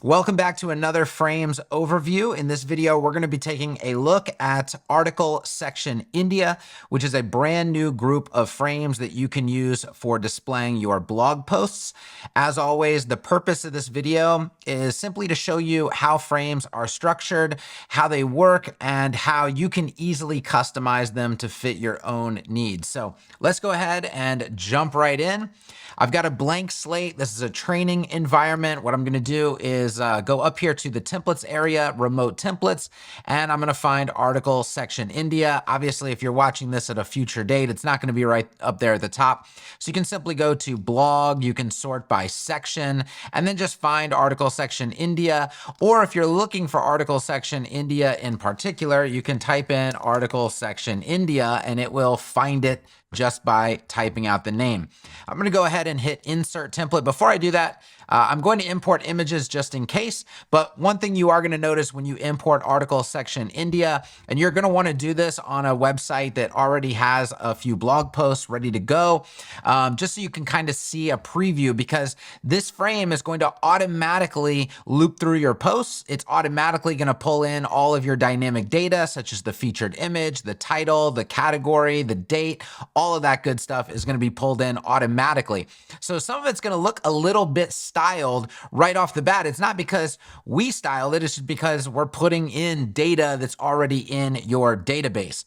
Welcome back to another Frames overview. In this video, we're going to be taking a look at Article Section India, which is a brand new group of frames that you can use for displaying your blog posts. As always, the purpose of this video is simply to show you how frames are structured, how they work, and how you can easily customize them to fit your own needs. So let's go ahead and jump right in. I've got a blank slate. This is a training environment. What I'm going to do is go up here to the templates area, remote templates, and I'm going to find article section India. Obviously, if you're watching this at a future date, it's not going to be right up there at the top. So you can simply go to blog, you can sort by section, and then just find article section India. Or if you're looking for article section India in particular, you can type in article section India and it will find it just by typing out the name. I'm going to go ahead and hit insert template. Before I do that, I'm going to import images just in case, but one thing you are going to notice when you import article section India, and you're going to want to do this on a website that already has a few blog posts ready to go, just so you can kind of see a preview, because this frame is going to automatically loop through your posts. It's automatically going to pull in all of your dynamic data, such as the featured image, the title, the category, the date, all of that good stuff is going to be pulled in automatically. So some of it's going to look a little bit styled right off the bat. It's not because we styled it, it's just because we're putting in data that's already in your database.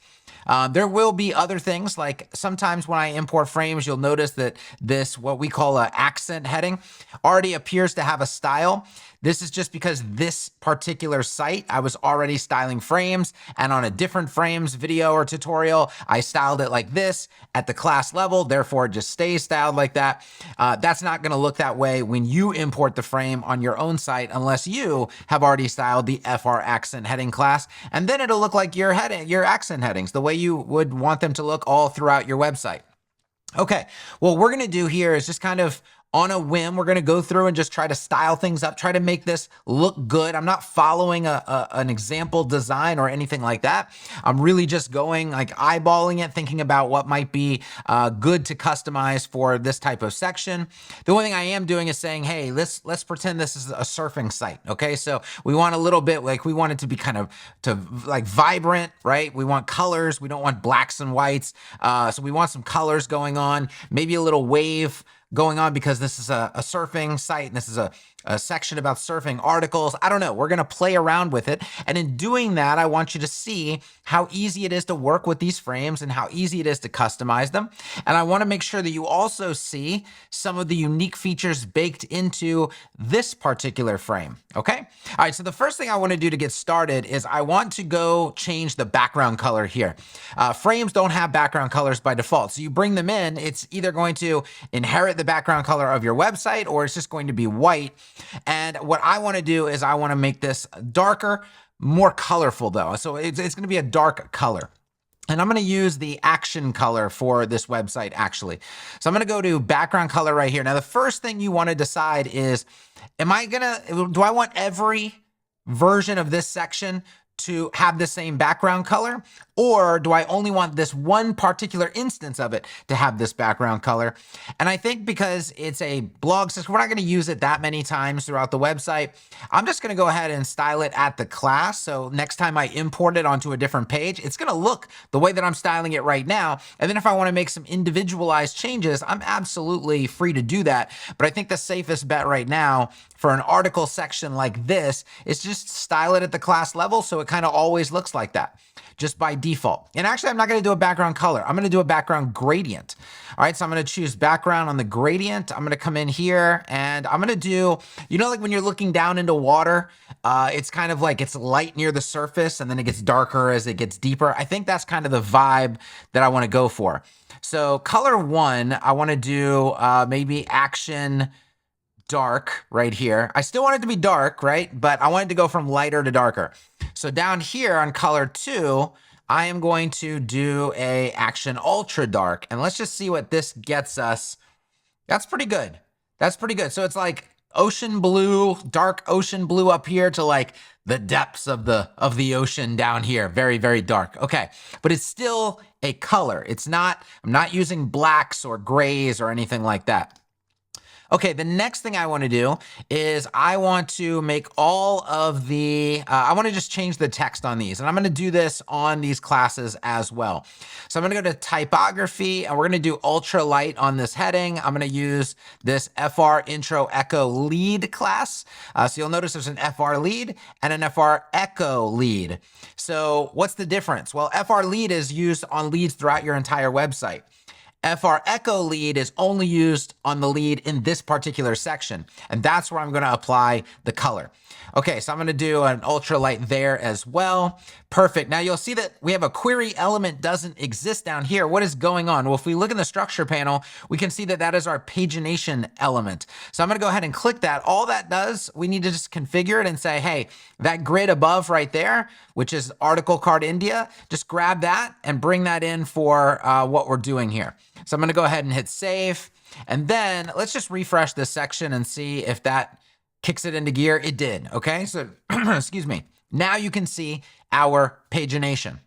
There will be other things, like sometimes when I import frames, you'll notice that this, what we call an accent heading, already appears to have a style. This is just because this particular site, I was already styling frames, and on a different frames video or tutorial, I styled it like this at the class level, therefore it just stays styled like that. That's not going to look that way when you import the frame on your own site, unless you have already styled the FR accent heading class, and then it'll look like your accent headings, the way you would want them to look all throughout your website. Okay, what we're going to do here is just kind of on a whim, we're going to go through and just try to style things up, try to make this look good. I'm not following an example design or anything like that. I'm really just going, like, eyeballing it, thinking about what might be good to customize for this type of section. The only thing I am doing is saying, hey, let's pretend this is a surfing site. Okay, so we want a little bit, like, we want it to be kind of like vibrant, right? We want colors. We don't want blacks and whites. So we want some colors going on, maybe a little wave going on, because this is a surfing site and this is a section about surfing articles. I don't know. We're going to play around with it. And in doing that, I want you to see how easy it is to work with these frames and how easy it is to customize them. And I want to make sure that you also see some of the unique features baked into this particular frame. Okay. All right. So the first thing I want to do to get started is I want to go change the background color here. Frames don't have background colors by default. So you bring them in, it's either going to inherit the background color of your website, or it's just going to be white. And what I want to do is I want to make this darker, more colorful though. So it's going to be a dark color. And I'm going to use the action color for this website, actually. So I'm going to go to background color right here. Now, the first thing you want to decide is, do I want every version of this section to have the same background color, or do I only want this one particular instance of it to have this background color? And I think because it's a blog system, we're not going to use it that many times throughout the website. I'm just going to go ahead and style it at the class. So next time I import it onto a different page, it's going to look the way that I'm styling it right now. And then if I want to make some individualized changes, I'm absolutely free to do that. But I think the safest bet right now for an article section like this is just style it at the class level, so it kind of always looks like that, just by default. And actually, I'm not going to do a background color. I'm going to do a background gradient. All right, so I'm going to choose background on the gradient. I'm going to come in here and I'm going to do, like when you're looking down into water, it's kind of like it's light near the surface and then it gets darker as it gets deeper. I think that's kind of the vibe that I want to go for. So color 1, I want to do maybe action dark right here. I still want it to be dark, right? But I want it to go from lighter to darker. So down here on color 2, I am going to do a action ultra dark. And let's just see what this gets us. That's pretty good. That's pretty good. So it's like ocean blue, dark ocean blue up here to like the depths of the ocean down here. Very, very dark. Okay. But it's still a color. I'm not using blacks or grays or anything like that. Okay, the next thing I want to do is I want to make all of the, I want to just change the text on these. And I'm going to do this on these classes as well. So I'm going to go to typography and we're going to do ultra light on this heading. I'm going to use this FR intro echo lead class. So you'll notice there's an FR lead and an FR echo lead. So what's the difference? Well, FR lead is used on leads throughout your entire website. FR echo lead is only used on the lead in this particular section. And that's where I'm going to apply the color. Okay, so I'm going to do an ultralight there as well. Perfect. Now you'll see that we have a query element doesn't exist down here. What is going on? Well, if we look in the structure panel, we can see that that is our pagination element. So I'm going to go ahead and click that. All that does, we need to just configure it and say, hey, that grid above right there, which is article card India, just grab that and bring that in for what we're doing here. So I'm going to go ahead and hit save. And then let's just refresh this section and see if that kicks it into gear. It did. Okay. So excuse me. Now you can see our pagination.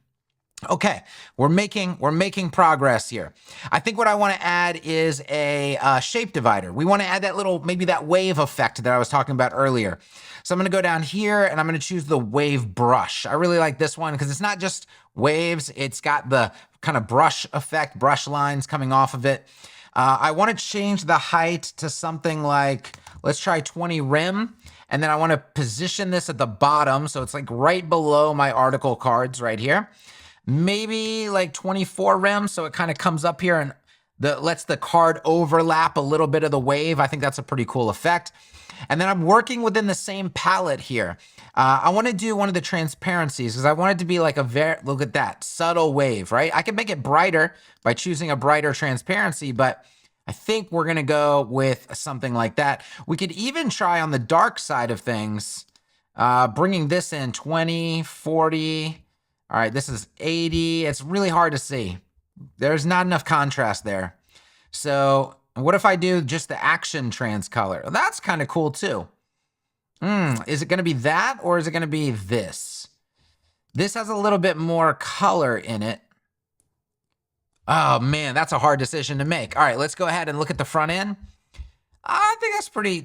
Okay, we're making progress here. I think what I want to add is a shape divider. We want to add that little, maybe that wave effect that I was talking about earlier. So I'm going to go down here and I'm going to choose the wave brush. I really like this one because it's not just waves. It's got the kind of brush effect, brush lines coming off of it. I want to change the height to something like, let's try 20 rem. And then I want to position this at the bottom. So it's like right below my article cards right here. Maybe like 24 rem. So it kind of comes up here and lets the card overlap a little bit of the wave. I think that's a pretty cool effect. And then I'm working within the same palette here. I want to do one of the transparencies because I want it to be like look at that, subtle wave, right? I can make it brighter by choosing a brighter transparency, but I think we're going to go with something like that. We could even try on the dark side of things, bringing this in 20, 40. All right, this is 80. It's really hard to see. There's not enough contrast there. So what if I do just the action trans color? That's kind of cool too. Is it going to be that or is it going to be this? This has a little bit more color in it. Oh man, that's a hard decision to make. All right, let's go ahead and look at the front end. I think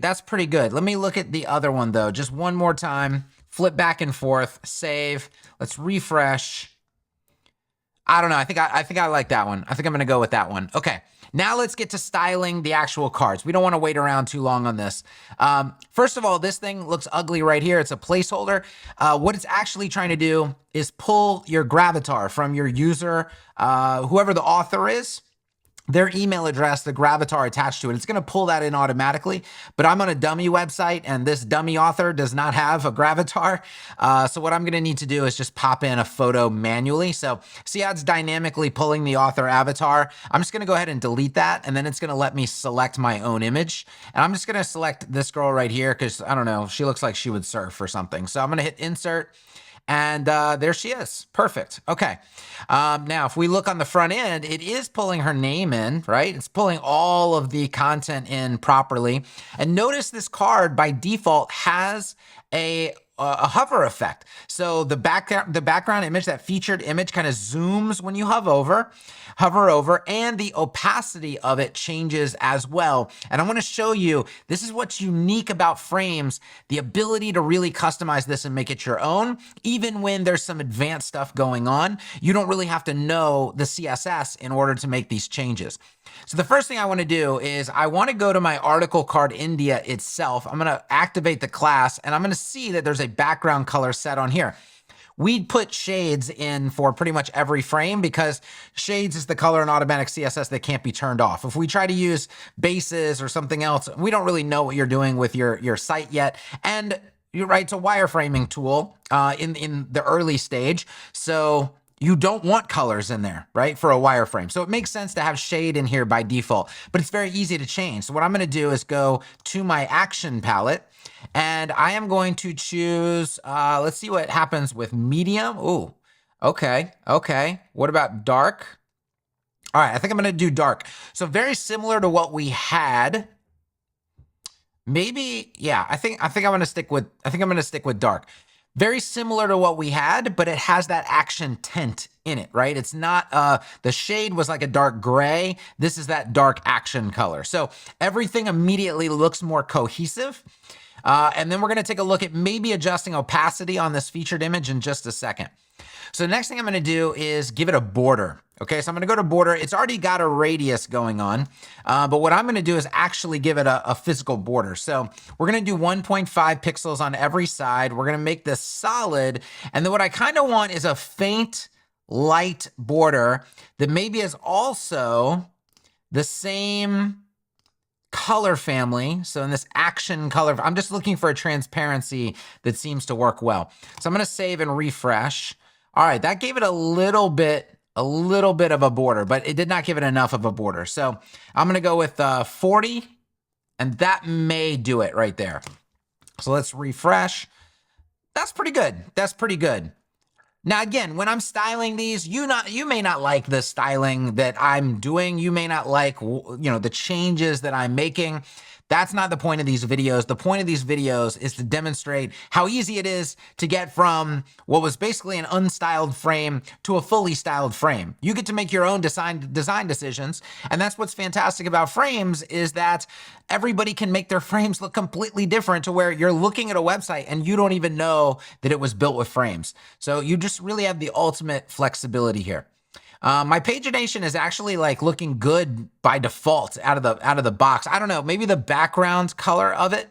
that's pretty good. Let me look at the other one though, just one more time. Flip back and forth, save. Let's refresh. I don't know. I think I like that one. I think I'm going to go with that one. Okay. Now let's get to styling the actual cards. We don't want to wait around too long on this. First of all, this thing looks ugly right here. It's a placeholder. What it's actually trying to do is pull your gravatar from your user, whoever the author is, their email address, the gravatar attached to it. It's going to pull that in automatically, but I'm on a dummy website and this dummy author does not have a gravatar. So what I'm going to need to do is just pop in a photo manually. So see how it's dynamically pulling the author avatar. I'm just going to go ahead and delete that. And then it's going to let me select my own image. And I'm just going to select this girl right here because I don't know, she looks like she would surf or something. So I'm going to hit insert. And there she is. Perfect. Okay. Now, if we look on the front end, it is pulling her name in, right? It's pulling all of the content in properly. And notice this card by default has a hover effect. So the background image, that featured image kind of zooms when you hover over, and the opacity of it changes as well. And I want to show you, this is what's unique about frames, the ability to really customize this and make it your own. Even when there's some advanced stuff going on, you don't really have to know the CSS in order to make these changes. So the first thing I want to do is I want to go to my article card India itself. I'm going to activate the class and I'm going to see that there's a background color set on here. We'd put shades in for pretty much every frame because shades is the color in automatic CSS that can't be turned off. If we try to use bases or something else, we don't really know what you're doing with your site yet. And you're right, it's a wireframing tool in the early stage. So you don't want colors in there, right, for a wireframe. So it makes sense to have shade in here by default, but it's very easy to change. So what I'm going to do is go to my action palette, and I am going to choose, let's see what happens with medium. Ooh, okay. What about dark? All right, I think I'm going to do dark. So very similar to what we had. Maybe, yeah, I think I'm going to stick with dark. Very similar to what we had, but it has that action tint in it, right? It's not, the shade was like a dark gray. This is that dark action color. So everything immediately looks more cohesive. And then we're gonna take a look at maybe adjusting opacity on this featured image in just a second. So the next thing I'm gonna do is give it a border. Okay, so I'm gonna go to border. It's already got a radius going on, but what I'm gonna do is actually give it a physical border. So we're gonna do 1.5 pixels on every side. We're gonna make this solid. And then what I kind of want is a faint light border that maybe is also the same color family. So in this action color, I'm just looking for a transparency that seems to work well. So I'm gonna save and refresh. All right, that gave it a little bit of a border, but it did not give it enough of a border. So I'm gonna go with 40, and that may do it right there. So let's refresh. That's pretty good. That's pretty good. Now, again, when I'm styling these, you may not like the styling that I'm doing. You may not like, the changes that I'm making. That's not the point of these videos. The point of these videos is to demonstrate how easy it is to get from what was basically an unstyled frame to a fully styled frame. You get to make your own design decisions. And that's what's fantastic about frames, is that everybody can make their frames look completely different, to where you're looking at a website and you don't even know that it was built with frames. So you just really have the ultimate flexibility here. My pagination is actually like looking good by default out of the box. I don't know, maybe the background color of it.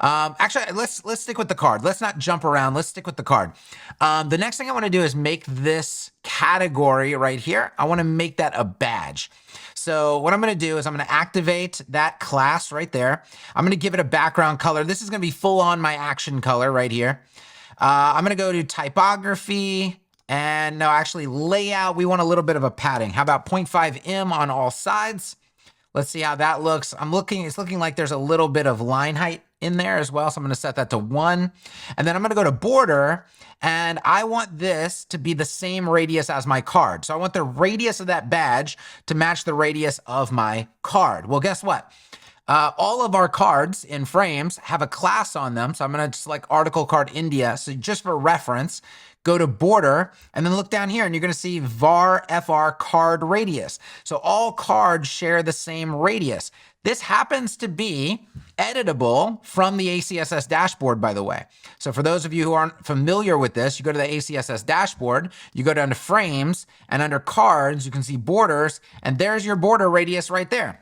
Actually, let's stick with the card. Let's not jump around. Let's stick with the card. The next thing I want to do is make this category right here. I want to make that a badge. So what I'm going to do is I'm going to activate that class right there. I'm going to give it a background color. This is going to be full on my action color right here. I'm going to go to typography. And no, actually layout, we want a little bit of a padding. How about 0.5 em on all sides? Let's see how that looks. It's looking like there's a little bit of line height in there as well. So I'm gonna set that to 1. And then I'm gonna go to border, and I want this to be the same radius as my card. So I want the radius of that badge to match the radius of my card. Well, guess what? All of our cards in frames have a class on them. So I'm gonna select article card India. So just for reference, go to border, and then look down here, and you're gonna see var fr card radius. So all cards share the same radius. This happens to be editable from the ACSS dashboard, by the way. So for those of you who aren't familiar with this, you go to the ACSS dashboard, you go down to frames, and under cards, you can see borders, and there's your border radius right there.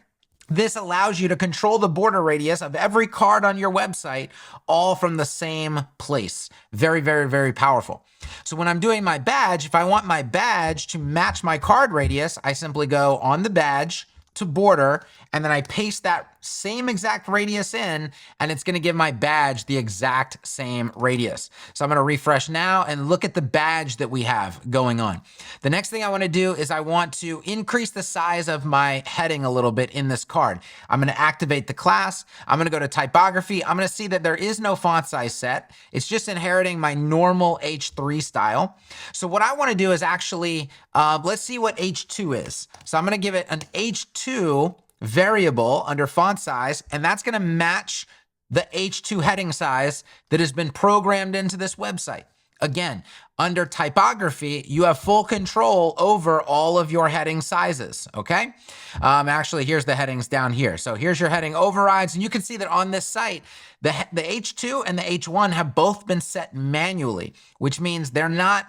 This allows you to control the border radius of every card on your website, all from the same place. Very, very, very powerful. So when I'm doing my badge, if I want my badge to match my card radius, I simply go on the badge to border, and then I paste that same exact radius in, and it's gonna give my badge the exact same radius. So I'm gonna refresh now and look at the badge that we have going on. The next thing I wanna do is I want to increase the size of my heading a little bit in this card. I'm gonna activate the class. I'm gonna go to typography. I'm gonna see that there is no font size set. It's just inheriting my normal H3 style. So what I wanna do is actually, let's see what H2 is. So I'm gonna give it an H2 variable under font size, and that's gonna match the H2 heading size that has been programmed into this website. Again, under typography, you have full control over all of your heading sizes, okay? Actually, here's the headings down here. So here's your heading overrides, and you can see that on this site, the H2 and the H1 have both been set manually, which means they're not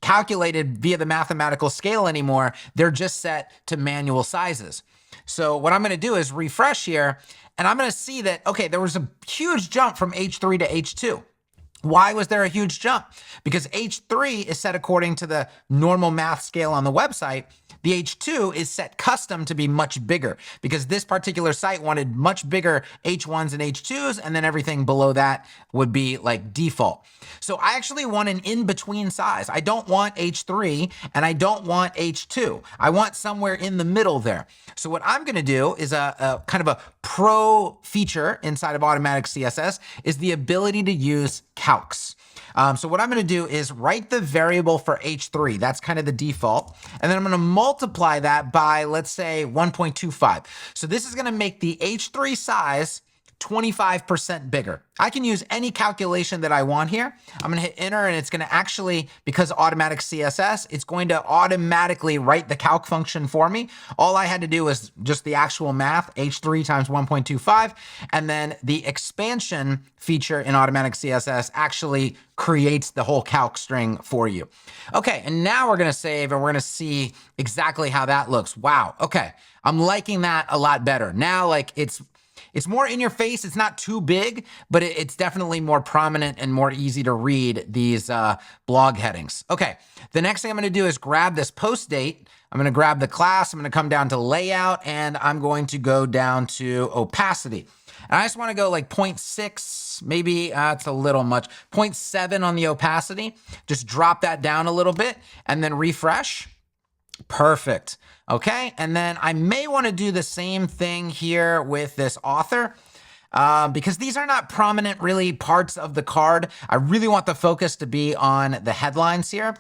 calculated via the mathematical scale anymore. They're just set to manual sizes. So what I'm gonna do is refresh here, and I'm gonna see that, okay, there was a huge jump from H3 to H2. Why was there a huge jump? Because H3 is set according to the normal math scale on the website. The H2 is set custom to be much bigger, because this particular site wanted much bigger H1s and H2s, and then everything below that would be like default. So I actually want an in-between size. I don't want H3 and I don't want H2. I want somewhere in the middle there. So what I'm gonna do is a kind of a pro feature inside of Automatic CSS is the ability to use calcs. So what I'm gonna do is write the variable for H3. That's kind of the default. And then I'm gonna multiply that by, let's say, 1.25. So this is gonna make the H3 size 25% bigger. I can use any calculation that I want here. I'm going to hit enter, and it's going to actually, because automatic CSS, it's going to automatically write the calc function for me. All I had to do was just the actual math, h3 times 1.25, and then the expansion feature in automatic CSS actually creates the whole calc string for you. Okay, and now we're going to save, and we're going to see exactly how that looks. Wow, okay, I'm liking that a lot better. Now, like, it's more in your face. It's not too big, but it's definitely more prominent and more easy to read these blog headings. Okay, the next thing I'm gonna do is grab this post date. I'm gonna grab the class. I'm gonna come down to layout, and I'm going to go down to opacity. And I just wanna go like 0.6, maybe it's a little much, 0.7 on the opacity. Just drop that down a little bit and then refresh. Perfect. Okay, and then I may want to do the same thing here with this author because these are not prominent really parts of the card. I really want the focus to be on the headlines here.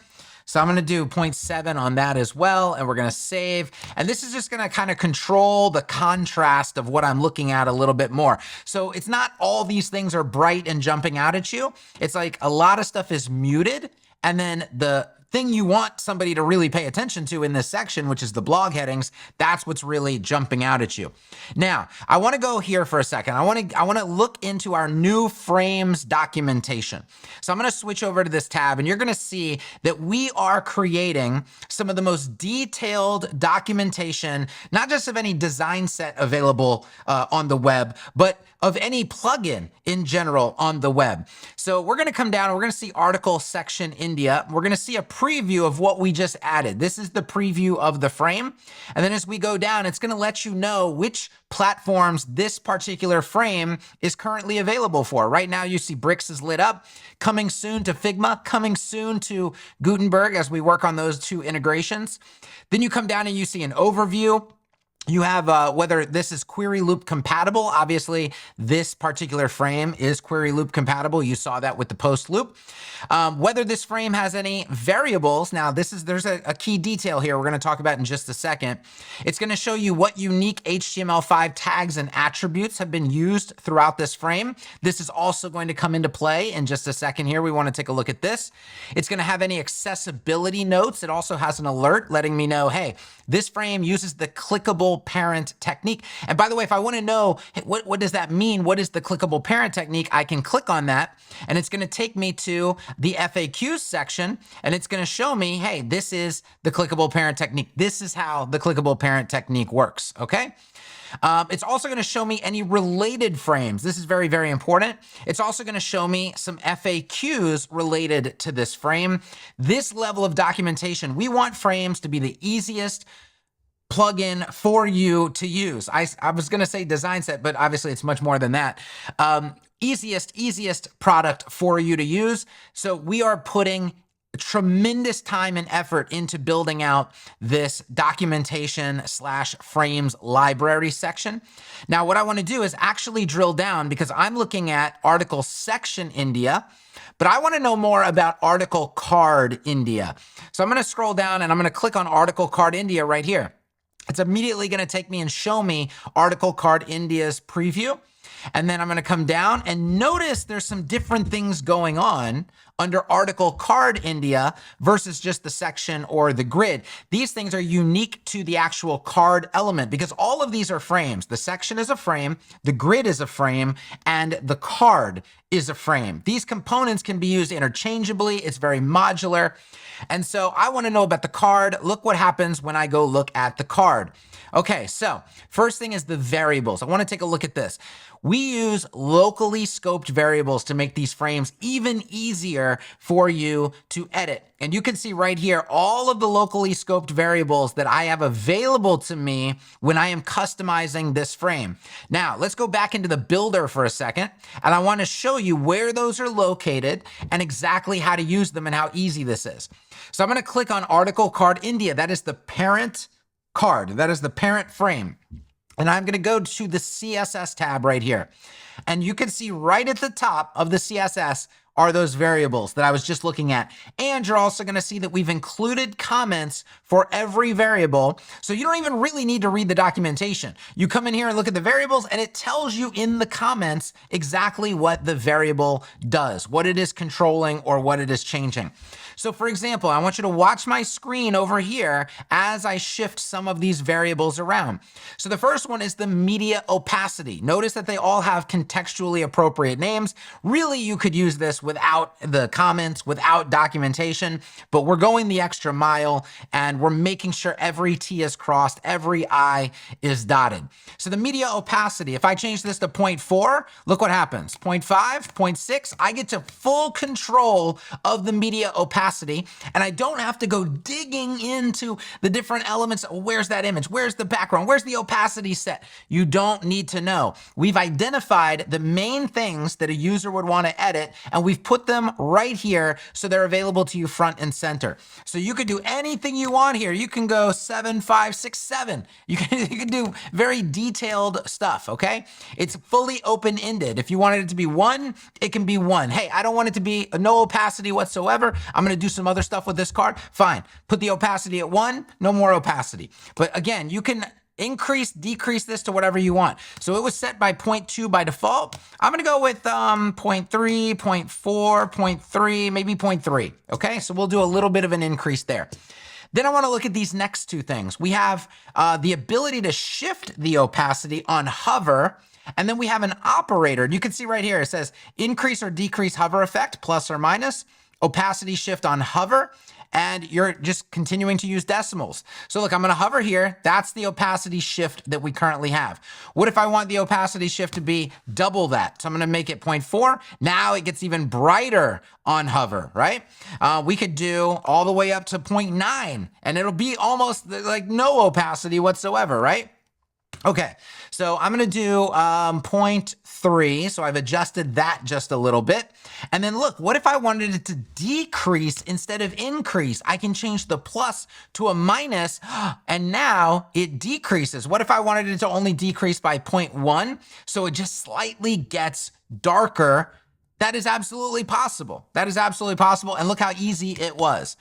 So I'm going to do 0.7 on that as well, and we're going to save. And this is just going to kind of control the contrast of what I'm looking at a little bit more. So it's not all these things are bright and jumping out at you. It's like a lot of stuff is muted, and then the thing you want somebody to really pay attention to in this section, which is the blog headings, that's what's really jumping out at you. Now, I want to go here for a second. I want to look into our new frames documentation. So I'm going to switch over to this tab, and you're going to see that we are creating some of the most detailed documentation, not just of any design set available on the web, but of any plugin in general on the web. So we're going to come down and we're going to see article section India. We're going to see a preview of what we just added. This is the preview of the frame. And then as we go down, it's going to let you know which platforms this particular frame is currently available for. Right now, you see Bricks is lit up, coming soon to Figma, coming soon to Gutenberg as we work on those two integrations. Then you come down and you see an overview. You have whether this is query loop compatible. Obviously, this particular frame is query loop compatible. You saw that with the post loop. Whether this frame has any variables. Now, there's a key detail here we're going to talk about in just a second. It's going to show you what unique HTML5 tags and attributes have been used throughout this frame. This is also going to come into play in just a second here. We want to take a look at this. It's going to have any accessibility notes. It also has an alert letting me know, hey, this frame uses the clickable parent technique. And by the way, if I want to know what does that mean, what is the clickable parent technique, I can click on that, and it's going to take me to the FAQs section, and it's going to show me, hey, this is the clickable parent technique. This is how the clickable parent technique works, okay? It's also going to show me any related frames. This is very, very important. It's also going to show me some FAQs related to this frame. This level of documentation, we want frames to be the easiest plugin for you to use. I was going to say design set, but obviously it's much more than that. Easiest product for you to use. So we are putting tremendous time and effort into building out this documentation / frames library section. Now, what I want to do is actually drill down because I'm looking at article section India, but I want to know more about article card India. So I'm going to scroll down and I'm going to click on article card India right here. It's immediately going to take me and show me article card India's preview. And then I'm going to come down and notice there's some different things going on under article card India versus just the section or the grid. These things are unique to the actual card element because all of these are frames. The section is a frame, the grid is a frame, and the card is a frame. These components can be used interchangeably. It's very modular. And so I want to know about the card. Look what happens when I go look at the card. Okay, so first thing is the variables. I want to take a look at this. We use locally scoped variables to make these frames even easier for you to edit. And you can see right here all of the locally scoped variables that I have available to me when I am customizing this frame. Now, let's go back into the builder for a second, and I want to show you where those are located and exactly how to use them and how easy this is. So I'm going to click on Article Card India. That is the parent card. That is the parent frame. And I'm going to go to the CSS tab right here. And you can see right at the top of the CSS are those variables that I was just looking at. And you're also going to see that we've included comments for every variable. So you don't even really need to read the documentation. You come in here and look at the variables and it tells you in the comments exactly what the variable does, what it is controlling or what it is changing. So for example, I want you to watch my screen over here as I shift some of these variables around. So the first one is the media opacity. Notice that they all have contextually appropriate names. Really, you could use this without the comments, without documentation, but we're going the extra mile and we're making sure every T is crossed, every I is dotted. So the media opacity, if I change this to 0.4, look what happens. 0.5, 0.6, I get to full control of the media opacity. And I don't have to go digging into the different elements. Where's that image? Where's the background? Where's the opacity set? You don't need to know. We've identified the main things that a user would want to edit, and we've put them right here so they're available to you front and center. So you could do anything you want here. You can go 7, 5, 6, 7. You can do very detailed stuff, okay? It's fully open-ended. If you wanted it to be 1, it can be 1. Hey, I don't want it to be no opacity whatsoever. I'm going to do some other stuff with this card. Fine. Put the opacity at 1, no more opacity. But again, you can increase, decrease this to whatever you want. So it was set by 0.2 by default. I'm going to go with 0.3, 0.4, 0.3, maybe 0.3. Okay, so we'll do a little bit of an increase there. Then I want to look at these next two things. We have the ability to shift the opacity on hover, and then we have an operator. You can see right here, it says increase or decrease hover effect, plus or minus, opacity shift on hover, and you're just continuing to use decimals. So look, I'm going to hover here. That's the opacity shift that we currently have. What if I want the opacity shift to be double that? So I'm going to make it 0.4. Now it gets even brighter on hover, right? We could do all the way up to 0.9, and it'll be almost like no opacity whatsoever, right? Okay, so I'm going to do 0.3. So I've adjusted that just a little bit. And then look, what if I wanted it to decrease instead of increase? I can change the plus to a minus, and now it decreases. What if I wanted it to only decrease by 0.1? So it just slightly gets darker. That is absolutely possible. That is absolutely possible. And look how easy it was.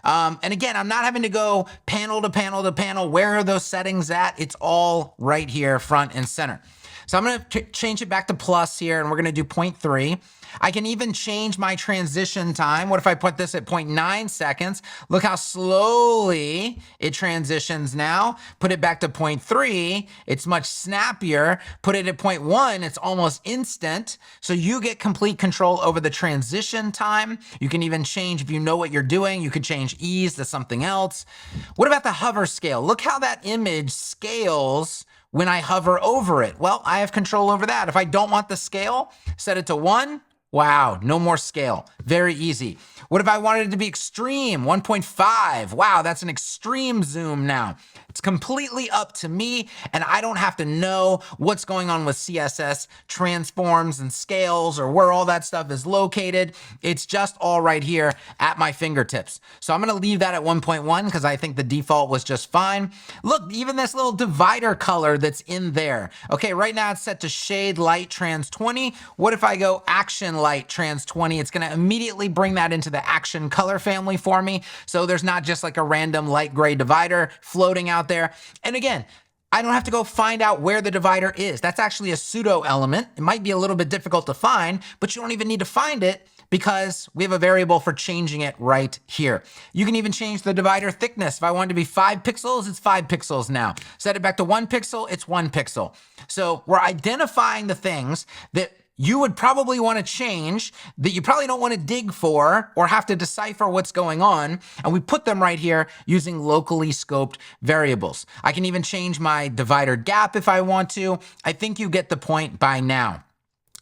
And again, I'm not having to go panel to panel to panel. Where are those settings at? It's all right here, front and center. So I'm going to change it back to plus here, and we're going to do 0.3. I can even change my transition time. What if I put this at 0.9 seconds? Look how slowly it transitions now. Put it back to 0.3. It's much snappier. Put it at 0.1. It's almost instant. So you get complete control over the transition time. You can even change, if you know what you're doing, you could change ease to something else. What about the hover scale? Look how that image scales when I hover over it. Well, I have control over that. If I don't want the scale, set it to 1. Wow, no more scale. Very easy. What if I wanted it to be extreme? 1.5. Wow, that's an extreme zoom now. It's completely up to me, and I don't have to know what's going on with CSS transforms and scales or where all that stuff is located. It's just all right here at my fingertips. So I'm going to leave that at 1.1 because I think the default was just fine. Look, even this little divider color that's in there. Okay, right now it's set to shade light trans 20. What if I go action light trans 20? It's going to immediately bring that into the action color family for me. So there's not just like a random light gray divider floating out there. And again, I don't have to go find out where the divider is. That's actually a pseudo element. It might be a little bit difficult to find, but you don't even need to find it because we have a variable for changing it right here. You can even change the divider thickness. If I want it to be 5 pixels, it's 5 pixels now. Set it back to 1 pixel, it's 1 pixel. So we're identifying the things that you would probably want to change, that you probably don't want to dig for or have to decipher what's going on. And we put them right here using locally scoped variables. I can even change my divider gap if I want to. I think you get the point by now.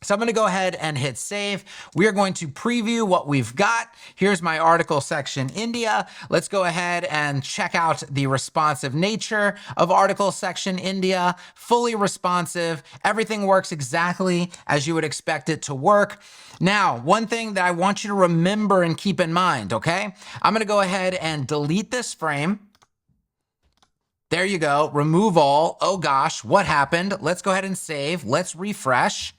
So I'm going to go ahead and hit save. We are going to preview what we've got. Here's my article section India. Let's go ahead and check out the responsive nature of article section India. Fully responsive. Everything works exactly as you would expect it to work. Now, one thing that I want you to remember and keep in mind, okay? I'm going to go ahead and delete this frame. There you go. Remove all. Oh gosh, what happened? Let's go ahead and save. Let's refresh.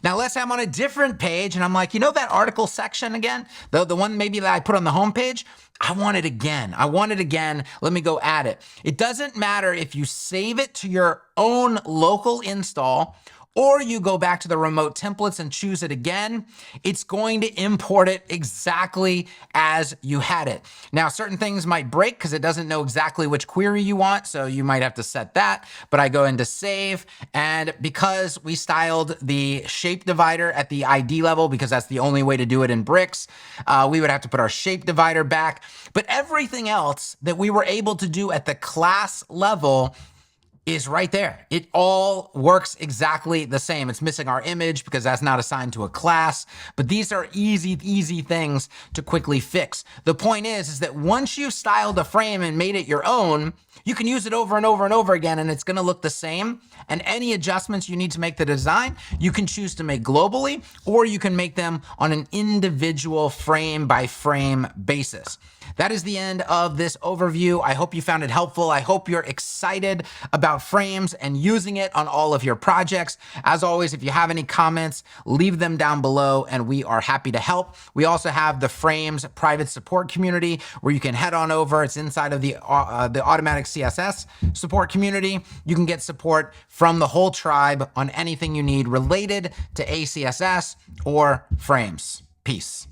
Now let's say I'm on a different page and I'm like, you know that article section again? The one maybe that I put on the home page? I want it again. I want it again. Let me go add it. It doesn't matter if you save it to your own local install or you go back to the remote templates and choose it again, it's going to import it exactly as you had it. Now, certain things might break because it doesn't know exactly which query you want, so you might have to set that, but I go into save, and because we styled the shape divider at the ID level, because that's the only way to do it in bricks, we would have to put our shape divider back, but everything else that we were able to do at the class level is right there. It all works exactly the same. It's missing our image because that's not assigned to a class, but these are easy things to quickly fix. The point is that once you've styled a frame and made it your own, you can use it over and over and over again, and it's gonna look the same. And any adjustments you need to make the design, you can choose to make globally, or you can make them on an individual frame by frame basis. That is the end of this overview. I hope you found it helpful. I hope you're excited about frames and using it on all of your projects. As always, if you have any comments, leave them down below and we are happy to help. We also have the Frames private support community where you can head on over. It's inside of the automatic CSS support community. You can get support from the whole tribe on anything you need related to ACSS or frames. Peace.